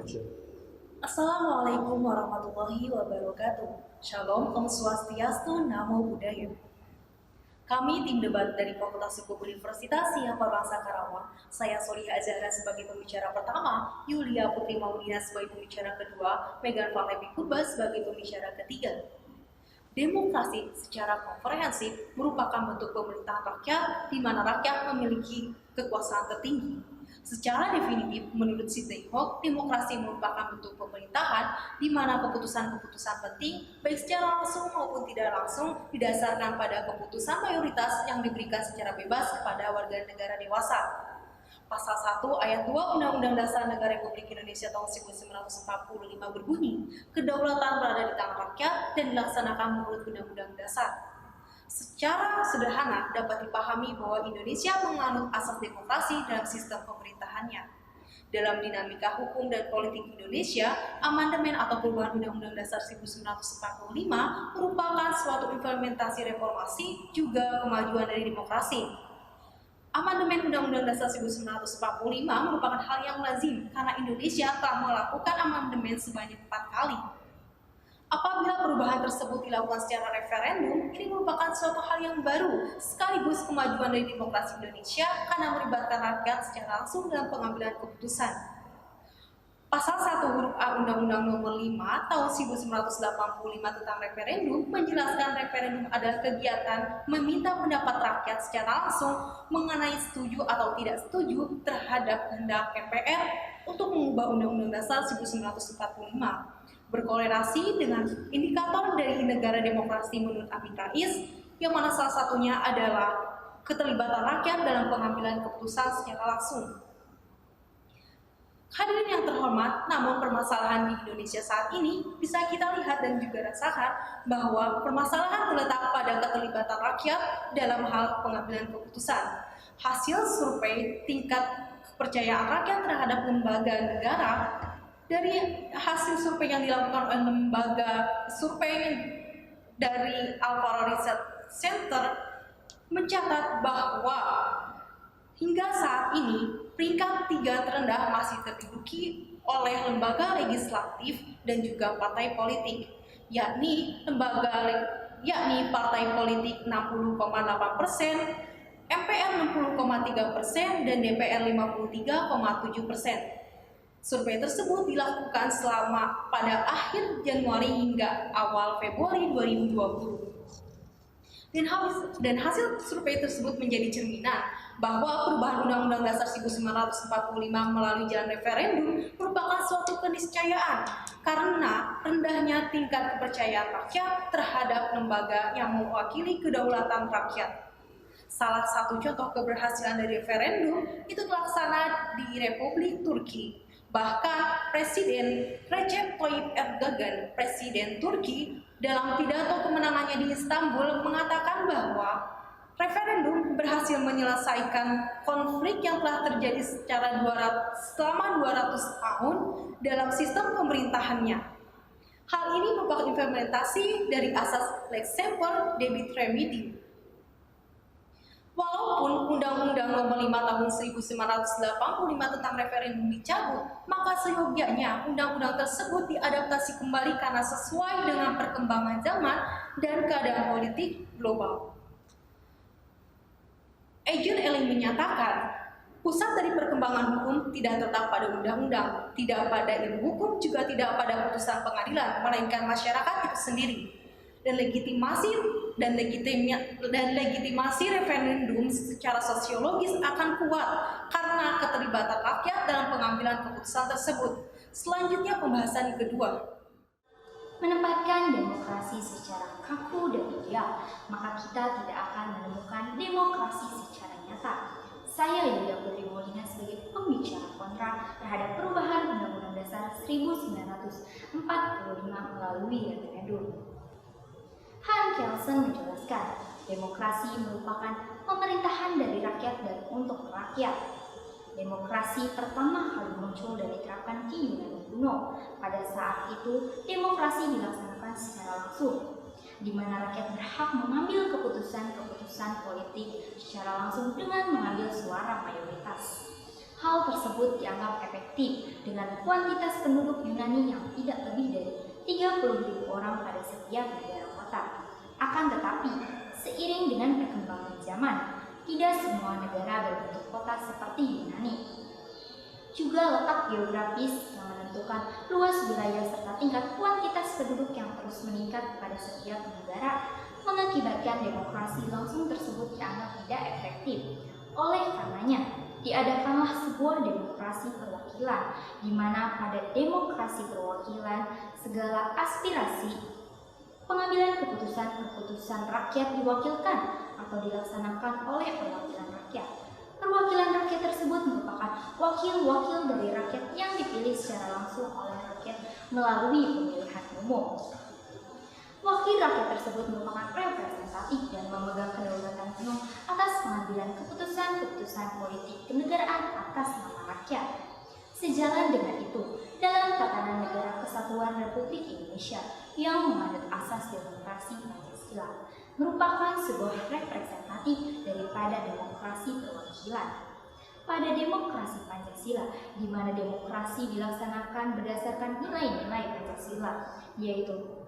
Assalamualaikum warahmatullahi wabarakatuh. Shalom, Om Swastiastu, Namo Buddhaya. Kami tim debat dari Fakultas Hukum Universitas Siapa Bangsa Karawang. Saya Soliha Azhara sebagai pembicara pertama, Yulia Putri Maudina sebagai pembicara kedua, Megan Falepi Kurba sebagai pembicara ketiga. Demokrasi secara komprehensif merupakan bentuk pemerintahan rakyat di mana rakyat memiliki kekuasaan tertinggi. Secara definitif, menurut Sidney Hock, demokrasi merupakan bentuk pemerintahan di mana keputusan-keputusan penting, baik secara langsung maupun tidak langsung, didasarkan pada keputusan mayoritas yang diberikan secara bebas kepada warga negara dewasa. Pasal 1 ayat 2 Undang-Undang Dasar Negara Republik Indonesia tahun 1945 berbunyi, kedaulatan berada di tangan rakyat dan dilaksanakan menurut Undang-Undang Dasar. Secara sederhana dapat dipahami bahwa Indonesia menganut asas demokrasi dalam sistem pemerintahannya. Dalam dinamika hukum dan politik Indonesia, amandemen atau perubahan Undang-Undang Dasar 1945 merupakan suatu implementasi reformasi juga kemajuan dari demokrasi. Amandemen Undang-Undang Dasar 1945 merupakan hal yang lazim karena Indonesia telah melakukan amandemen sebanyak 4 kali. Apabila perubahan tersebut dilakukan secara referendum, ini merupakan suatu hal yang baru, sekaligus kemajuan dari demokrasi Indonesia karena melibatkan rakyat secara langsung dalam pengambilan keputusan. Pasal 1 huruf A Undang-Undang Nomor 5 Tahun 1985 tentang referendum menjelaskan referendum adalah kegiatan meminta pendapat rakyat secara langsung mengenai setuju atau tidak setuju terhadap kehendak MPR untuk mengubah Undang-Undang Dasar 1945. Berkorelasi dengan indikator dari negara demokrasi menurut Amin Rais, yang mana salah satunya adalah keterlibatan rakyat dalam pengambilan keputusan secara langsung. Hadirin yang terhormat, namun permasalahan di Indonesia saat ini bisa kita lihat dan juga rasakan bahwa permasalahan terletak pada keterlibatan rakyat dalam hal pengambilan keputusan. Hasil survei tingkat kepercayaan rakyat terhadap lembaga negara dari hasil survei yang dilakukan oleh lembaga survei dari Alvaro Research Center mencatat bahwa hingga saat ini peringkat 3 terendah masih terduduki oleh lembaga legislatif dan juga partai politik, yakni partai politik 60,8%, MPR 60,3% dan DPR 53,7%. Survei tersebut dilakukan pada akhir Januari hingga awal Februari 2020. Dan hasil survei tersebut menjadi cerminan bahwa perubahan Undang-Undang Dasar 1945 melalui jalan referendum merupakan suatu keniscayaan karena rendahnya tingkat kepercayaan rakyat terhadap lembaga yang mewakili kedaulatan rakyat. Salah satu contoh keberhasilan dari referendum itu terlaksana di Republik Turki. Bahkan Presiden Recep Tayyip Erdogan, Presiden Turki, dalam pidato kemenangannya di Istanbul mengatakan bahwa referendum berhasil menyelesaikan konflik yang telah terjadi selama 200 tahun dalam sistem pemerintahannya. Hal ini merupakan implementasi dari asas lex semper debit remedium. Walaupun Undang-Undang Nomor 5 Tahun 1985 tentang referendum dicabut, maka seyogyanya undang-undang tersebut diadaptasi kembali karena sesuai dengan perkembangan zaman dan keadaan politik global. Ejun Eling menyatakan, pusat dari perkembangan hukum tidak terletak pada undang-undang, tidak pada ilmu hukum, juga tidak pada putusan pengadilan, melainkan masyarakat itu sendiri. Dan legitimasi referendum secara sosiologis akan kuat karena keterlibatan rakyat dalam pengambilan keputusan tersebut. Selanjutnya pembahasan kedua. Menempatkan demokrasi secara kaku dan ideal, maka kita tidak akan menemukan demokrasi secara nyata. Saya Yulia Putri Maudina sebagai pembicara kontra terhadap perubahan Undang-Undang Dasar 1945 melalui referendum. Han Kelsen menjelaskan, demokrasi merupakan pemerintahan dari rakyat dan untuk rakyat. Demokrasi pertama kali muncul dan diterapkan di Yunani kuno. Pada saat itu, demokrasi dilaksanakan secara langsung, di mana rakyat berhak mengambil keputusan-keputusan politik secara langsung dengan mengambil suara mayoritas. Hal tersebut dianggap efektif dengan kuantitas penduduk Yunani yang tidak lebih dari 30.000 orang pada setiap negara kota. Akan tetapi, seiring dengan perkembangan zaman, tidak semua negara berbentuk kota seperti Yunani. Juga letak geografis yang menentukan luas wilayah serta tingkat kuantitas penduduk yang terus meningkat pada setiap negara mengakibatkan demokrasi langsung tersebut dianggap tidak efektif. Oleh karenanya, diadakanlah sebuah demokrasi perwakilan, di mana pada demokrasi perwakilan segala aspirasi pengambilan keputusan rakyat diwakilkan atau dilaksanakan oleh perwakilan rakyat. Perwakilan rakyat tersebut merupakan wakil-wakil dari rakyat yang dipilih secara langsung oleh rakyat melalui pemilihan umum. Wakil rakyat tersebut merupakan representatif dan memegang kedaulatan penuh atas pengambilan keputusan-keputusan politik kenegaraan atas nama rakyat. Sejalan dengan itu, dalam tatanan negara kesatuan Republik Indonesia yang menganut asas demokrasi Pancasila, merupakan sebuah representatif daripada demokrasi perwakilan. Pada demokrasi Pancasila, di mana demokrasi dilaksanakan berdasarkan nilai-nilai Pancasila, yaitu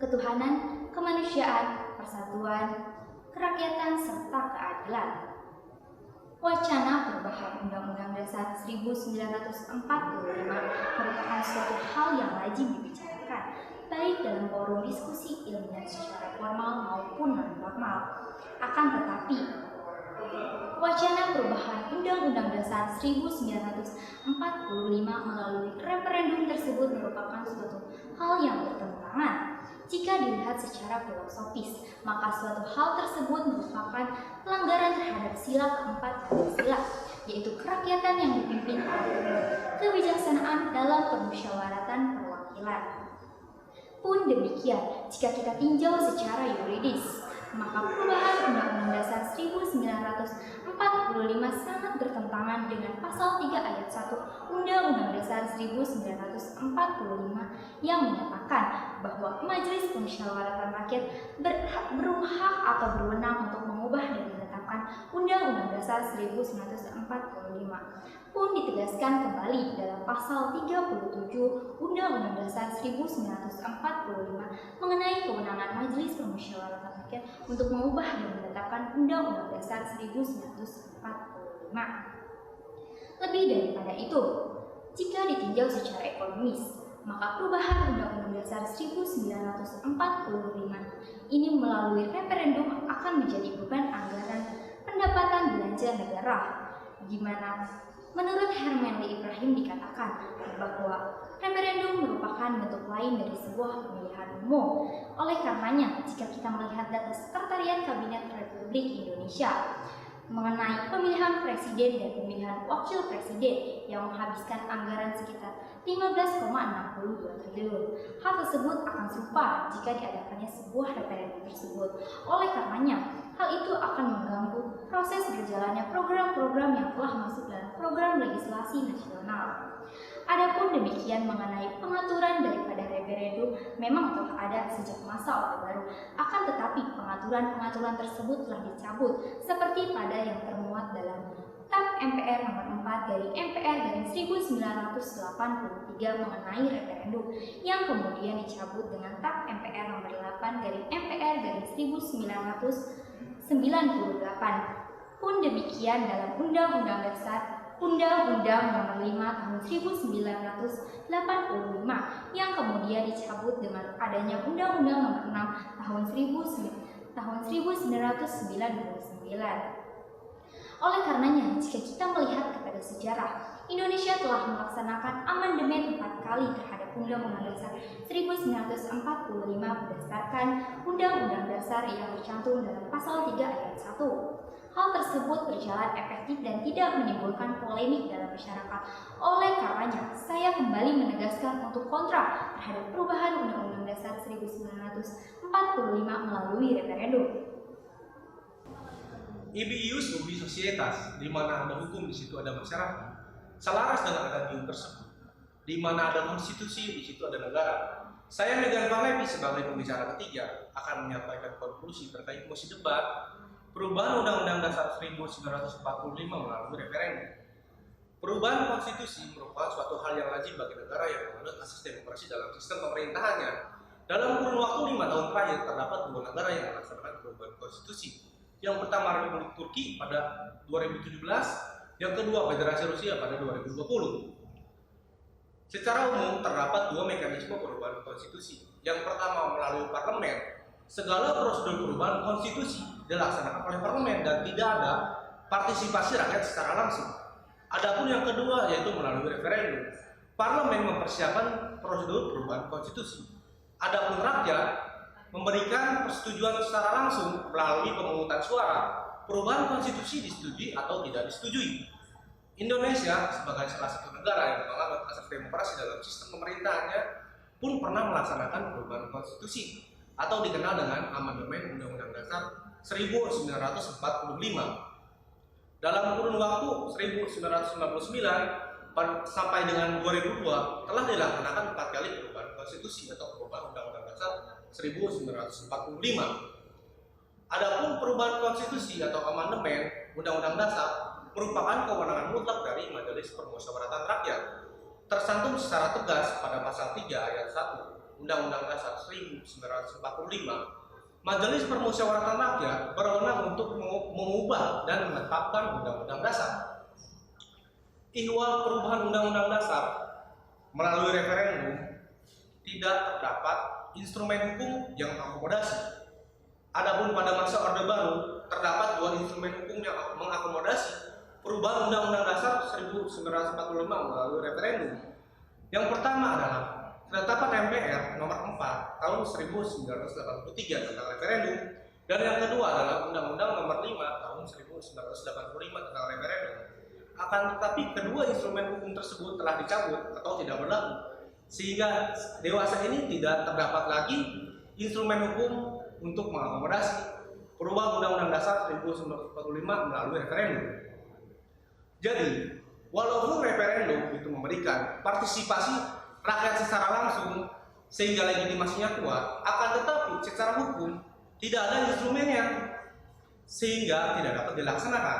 ketuhanan, kemanusiaan, persatuan, kerakyatan, serta keadilan. Wacana perubahan Undang-Undang Dasar 1945 merupakan suatu hal yang lazim dibicarakan, baik dalam forum diskusi ilmiah secara formal maupun non-formal. Akan tetapi, wacana perubahan Undang-Undang Dasar 1945 melalui referendum tersebut merupakan suatu hal yang bertentangan. Jika dilihat secara filosofis, maka suatu hal tersebut merupakan pelanggaran terhadap sila keempat Pancasila, yaitu kerakyatan yang dipimpin oleh kebijaksanaan dalam permusyawaratan perwakilan. Pun demikian, jika kita tinjau secara yuridis, maka perubahan Undang-Undang Dasar 1945 sangat bertentangan dengan pasal 3 ayat 1 Undang-Undang Dasar 1945 yang menyatakan bahwa Majelis Permusyawaratan Rakyat berhak atau berwenang untuk mengubah dan menetapkan Undang-Undang Dasar 1945. Pun ditegaskan kembali dalam pasal 37 Undang-Undang Dasar 1945 mengenai kewenangan Majelis Permusyawaratan Rakyat untuk mengubah dan menetapkan Undang-Undang Dasar 1945. Lebih daripada itu, jika ditinjau secara ekonomis, maka perubahan Undang-Undang Dasar 1945 ini melalui referendum akan menjadi beban anggaran pendapatan belanja negara, di mana menurut Hermanli Ibrahim dikatakan bahwa referendum merupakan bentuk lain dari sebuah pemilihan umum. Oleh karenanya, jika kita melihat data Sekretariat Kabinet Republik Indonesia mengenai pemilihan presiden dan pemilihan wakil presiden yang menghabiskan anggaran sekitar 15,62 triliun. Hal tersebut akan serupa jika diadakannya sebuah referendum tersebut. Oleh karenanya, hal itu akan mengganggu proses berjalannya program-program yang telah masuk dalam program legislasi nasional. Adapun demikian mengenai pengaturan daripada referendum memang telah ada sejak masa Orde Baru. Akan tetapi pengaturan-pengaturan tersebut telah dicabut seperti pada yang termuat dalam TAP MPR nomor 4 dari MPR dari 1983 mengenai referendum yang kemudian dicabut dengan TAP MPR nomor 8 dari MPR dari 1998. Pun demikian dalam Undang-Undang Dasar Undang-Undang Nomor 5 Tahun 1985 yang kemudian dicabut dengan adanya Undang-Undang Nomor 6 Tahun 1999. Oleh karenanya, jika kita melihat kepada sejarah, Indonesia telah melaksanakan amandemen 4 kali terhadap Undang-Undang Dasar 1945 berdasarkan Undang-Undang Dasar yang tercantum dalam pasal 3 ayat 1. Hal tersebut berjalan efektif dan tidak menimbulkan polemik dalam masyarakat. Oleh karenanya, saya kembali menegaskan untuk kontra terhadap perubahan Undang-Undang Dasar 1945 melalui referendum. Ibius ubi societas, di mana ada hukum di situ ada masyarakat. Selaras dengan adantium tersebut, di mana ada konstitusi di situ ada negara. Saya Megan Parlevi sebagai pembicara ketiga akan menyampaikan konklusi terkait mosi debat perubahan Undang-Undang Dasar 1945 melalui referendum. Perubahan konstitusi merupakan suatu hal yang lazim bagi negara yang menganut asas demokrasi dalam sistem pemerintahannya. Dalam kurun waktu 5 tahun terakhir, terdapat 2 negara yang melaksanakan perubahan konstitusi. Yang pertama Republik Turki pada 2017, yang kedua Federasi Rusia pada 2020. Secara umum, terdapat 2 mekanisme perubahan konstitusi. Yang pertama melalui parlemen. Segala prosedur perubahan konstitusi dilaksanakan oleh parlemen dan tidak ada partisipasi rakyat secara langsung. Adapun yang kedua yaitu melalui referendum. Parlemen mempersiapkan prosedur perubahan konstitusi. Adapun rakyat memberikan persetujuan secara langsung melalui pemungutan suara. Perubahan konstitusi disetujui atau tidak disetujui. Indonesia sebagai salah satu negara yang menganut asas demokrasi dalam sistem pemerintahannya pun pernah melaksanakan perubahan konstitusi atau dikenal dengan amandemen Undang-Undang Dasar 1945. Dalam kurun waktu 1999 sampai dengan 2002 telah dilaksanakan 4 kali perubahan konstitusi atau perubahan Undang-Undang Dasar 1945. Adapun perubahan konstitusi atau amandemen Undang-Undang Dasar merupakan kewenangan mutlak dari Majelis Permusyawaratan Rakyat, tercantum secara tegas pada pasal 3 ayat 1 Undang-Undang Dasar 1945. Majelis Permusyawaratan Rakyat berwenang untuk mengubah dan menetapkan Undang-Undang Dasar. Ihwal perubahan Undang-Undang Dasar melalui referendum tidak terdapat instrumen hukum yang mengakomodasi. Adapun pada masa Orde Baru terdapat 2 instrumen hukum yang mengakomodasi perubahan Undang-Undang Dasar 1945 melalui referendum. Yang pertama adalah Ketetapan MPR nomor 4 tahun 1983 tentang referendum, dan yang kedua adalah Undang-Undang nomor 5 tahun 1985 tentang referendum. Akan tetapi kedua instrumen hukum tersebut telah dicabut atau tidak berlaku, sehingga dewasa ini tidak terdapat lagi instrumen hukum untuk mengakomodasi perubahan Undang-Undang Dasar 1945 melalui referendum. Jadi, walaupun referendum itu memberikan partisipasi rakyat secara langsung sehingga legitimasinya kuat, akan tetapi secara hukum tidak ada instrumennya sehingga tidak dapat dilaksanakan.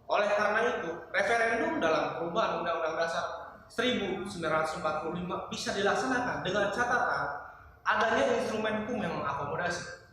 Oleh karena itu, referendum dalam perubahan Undang-Undang Dasar 1945 bisa dilaksanakan dengan catatan adanya instrumen hukum yang mengakomodasi.